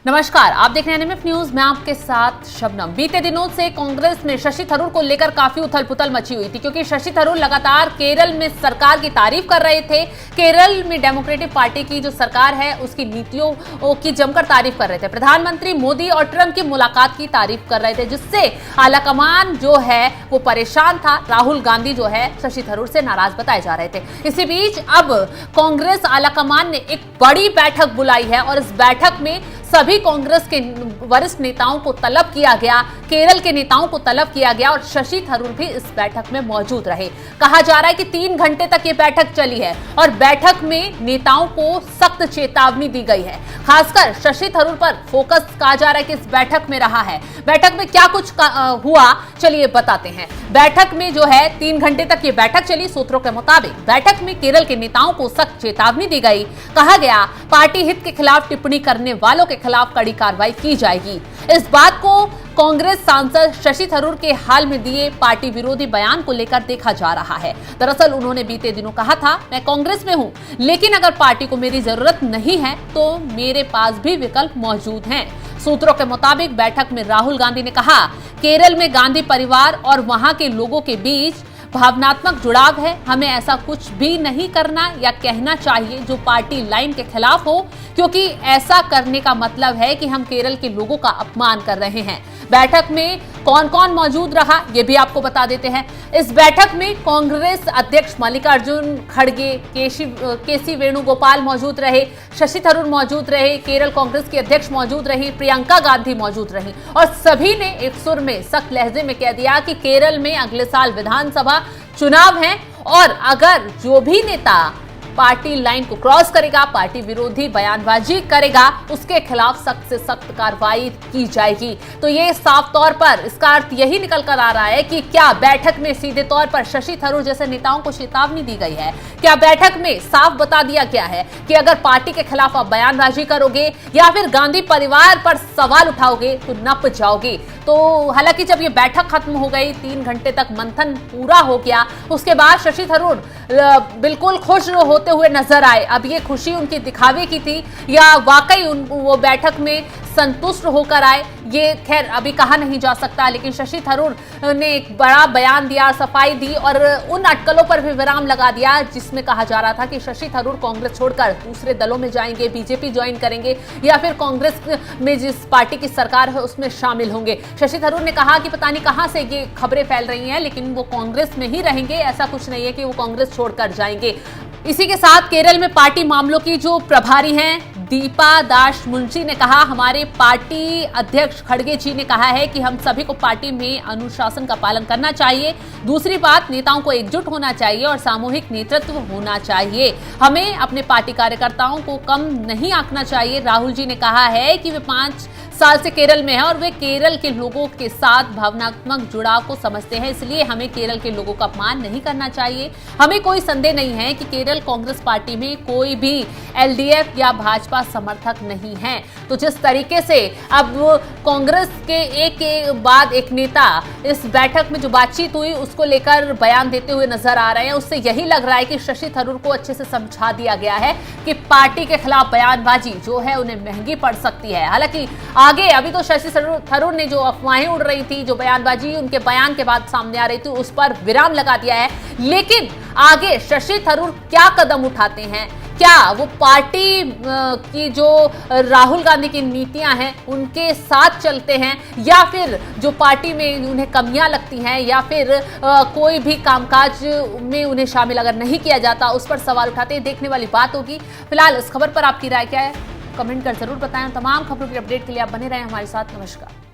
नमस्कार, आप देख रहे हैं एनएमएफ न्यूज। मैं आपके साथ शबनम। बीते दिनों से कांग्रेस में शशि थरूर को लेकर काफी उथल पुथल मची हुई थी, क्योंकि शशि थरूर लगातार केरल में सरकार की तारीफ कर रहे थे। केरल में डेमोक्रेटिक पार्टी की जो सरकार है उसकी नीतियों की जमकर तारीफ कर रहे थे। प्रधानमंत्री मोदी और ट्रंप की मुलाकात की तारीफ कर रहे थे, जिससे आलाकमान जो है वो परेशान था। राहुल गांधी जो है शशि थरूर से नाराज बताए जा रहे थे। इसी बीच अब कांग्रेस आलाकमान ने एक बड़ी बैठक बुलाई है और इस बैठक में सभी कांग्रेस के वरिष्ठ नेताओं को तलब किया गया, केरल के नेताओं को तलब किया गया और शशि थरूर भी इस बैठक में मौजूद रहे। कहा जा रहा है कि 3 घंटे तक ये बैठक चली है और बैठक में नेताओं को सख्त चेतावनी दी गई है। खासकर शशि थरूर पर फोकस कहा जा रहा है कि इस बैठक में रहा है। बैठक में क्या कुछ हुआ, चलिए बताते हैं। बैठक में जो है 3 घंटे तक ये बैठक चली। सूत्रों के मुताबिक बैठक में केरल के नेताओं को सख्त चेतावनी दी गई। कहा गया पार्टी हित के खिलाफ टिप्पणी करने वालों के खिलाफ कड़ी कार्रवाई की जाएगी। इस बात को कांग्रेस सांसद शशि थरूर के हाल में दिए पार्टी विरोधी बयान को लेकर देखा जा रहा है। दरअसल उन्होंने बीते दिनों कहा था, मैं कांग्रेस में हूं, लेकिन अगर पार्टी को मेरी जरूरत नहीं है तो मेरे पास भी विकल्प मौजूद हैं। सूत्रों के मुताबिक बैठक में राहुल गांधी ने कहा, केरल में गांधी परिवार और वहां के लोगों के बीच भावनात्मक जुड़ाव है। हमें ऐसा कुछ भी नहीं करना या कहना चाहिए जो पार्टी लाइन के खिलाफ हो, क्योंकि ऐसा करने का मतलब है कि हम केरल के लोगों का अपमान कर रहे हैं। बैठक में कौन कौन मौजूद रहा ये भी आपको बता देते हैं। इस बैठक में कांग्रेस अध्यक्ष मल्लिकार्जुन खड़गे, केसी वेणुगोपाल मौजूद रहे, शशि थरूर मौजूद रहे, केरल कांग्रेस की अध्यक्ष मौजूद रही, प्रियंका गांधी मौजूद रही और सभी ने एक सुर में सख्त लहजे में कह दिया कि केरल में अगले साल विधानसभा चुनाव है और अगर जो भी नेता पार्टी लाइन को क्रॉस करेगा, पार्टी विरोधी बयानबाजी करेगा, उसके खिलाफ सख्त से सख्त कार्रवाई की जाएगी। तो ये साफ तौर पर इसका अर्थ यही निकल कर आ रहा है कि क्या बैठक में सीधे तौर पर शशि थरूर जैसे नेताओं को चेतावनी दी गई है? क्या बैठक में साफ बता दिया गया है कि अगर पार्टी के खिलाफ आप बयानबाजी करोगे या फिर गांधी परिवार पर सवाल उठाओगे तो नप जाओगे? तो हालांकि जब ये बैठक खत्म हो गई, 3 घंटे तक मंथन पूरा हो गया, उसके बाद शशि थरूर बिल्कुल खुश होते हुए नजर आए। अब ये खुशी उनकी दिखावे की थी या वाकई वो बैठक में संतुष्ट होकर आए, ये खैर अभी कहा नहीं जा सकता। लेकिन शशि थरूर ने एक बड़ा बयान दिया, सफाई दी और उन अटकलों पर भी विराम लगा दिया जिसमें कहा जा रहा था कि शशि थरूर कांग्रेस छोड़कर दूसरे दलों में जाएंगे, बीजेपी ज्वाइन करेंगे या फिर कांग्रेस में जिस पार्टी की सरकार है उसमें शामिल होंगे। शशि थरूर ने कहा कि पता नहीं कहां से ये खबरें फैल रही हैं, लेकिन वो कांग्रेस में ही रहेंगे। ऐसा कुछ नहीं है कि वो कांग्रेस छोड़कर जाएंगे। इसी के साथ केरल में पार्टी मामलों की जो प्रभारी हैं दीपा दास मुंशी ने कहा, हमारे पार्टी अध्यक्ष खड़गे जी ने कहा है कि हम सभी को पार्टी में अनुशासन का पालन करना चाहिए। दूसरी बात, नेताओं को एकजुट होना चाहिए और सामूहिक नेतृत्व होना चाहिए। हमें अपने पार्टी कार्यकर्ताओं को कम नहीं आंकना चाहिए। राहुल जी ने कहा है कि वे 5 साल से केरल में है और वे केरल के लोगों के साथ भावनात्मक जुड़ाव को समझते हैं, इसलिए हमें केरल के लोगों का अपमान नहीं करना चाहिए। हमें कोई संदेह नहीं है कि केरल कांग्रेस पार्टी में कोई भी एलडीएफ या भाजपा समर्थक नहीं है। तो जिस तरीके से अब कांग्रेस के एक के बाद एक नेता इस बैठक में जो बातचीत हुई उसको लेकर बयान देते हुए नजर आ रहे हैं, उससे यही लग रहा है कि शशि थरूर को अच्छे से समझा दिया गया है कि पार्टी के खिलाफ बयानबाजी जो है उन्हें महंगी पड़ सकती है। हालांकि आगे अभी तो शशि थरूर ने जो अफवाहें उड़ रही थी, जो बयानबाजी उनके बयान के बाद सामने आ रही थी, उस पर विराम लगा दिया है। लेकिन आगे शशि थरूर क्या कदम उठाते हैं, क्या वो पार्टी की जो राहुल गांधी की नीतियां हैं उनके साथ चलते हैं या फिर जो पार्टी में उन्हें कमियां लगती हैं या फिर कोई भी कामकाज में उन्हें शामिल अगर नहीं किया जाता उस पर सवाल उठाते हैं, देखने वाली बात होगी। फिलहाल इस खबर पर आपकी राय क्या है, कमेंट कर जरूर बताएं। तमाम खबरों की अपडेट के लिए आप बने रहें हमारे साथ। नमस्कार।